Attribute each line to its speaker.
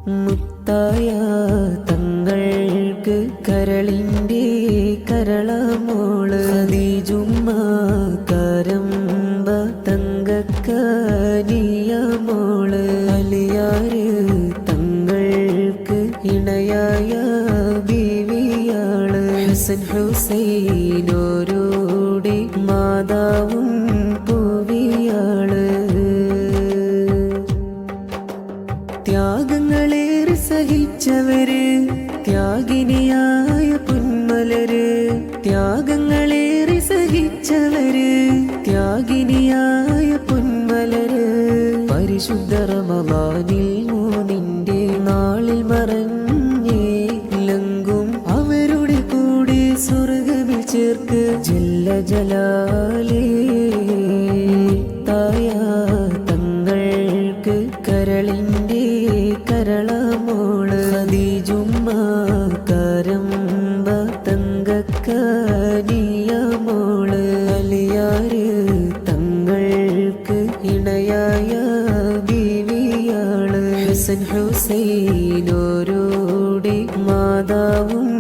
Speaker 1: മുത്തായ തങ്ങൾക്ക് കരളിൻ്റെ കരളമോള് ഖദീജുമ്മ കരമ്പ തങ്കക്കനിയമോള് അലിയാര് തങ്ങൾക്ക് ഇണയായ ബീവിയാള് ഹസൻ ഹുസൈനോരുടെ മാതാവും പൂവിയാള് ത്യാഗങ്ങളേറെ സഹിച്ചവര് ത്യാഗിനിയായ പൊന്മലര് ത്യാഗങ്ങളേറെ സഹിച്ചവര് ത്യാഗിനിയായ പൊന്മലര് പരിശുദ്ധ റമളാനിൽ മൂന്നിന്റെ നാളിൽ മറഞ്ഞേ ലങ്കും അവരുടെ കൂടെ സ്വർഗ്ഗത്തിൽ ചേർക്ക് ജല്ല ജലാലേ തായ തങ്ങൾക്ക് കരളിൻ്റെ കരളമോള് ഖദീജുമ്മ കരമ്പ തങ്കക്കനിയമോള് അലിയാര് തങ്ങൾക്ക് ഇണയായ ബീവിയാള് ഹസൻ ഹുസൈനോരുടെ മാതാവും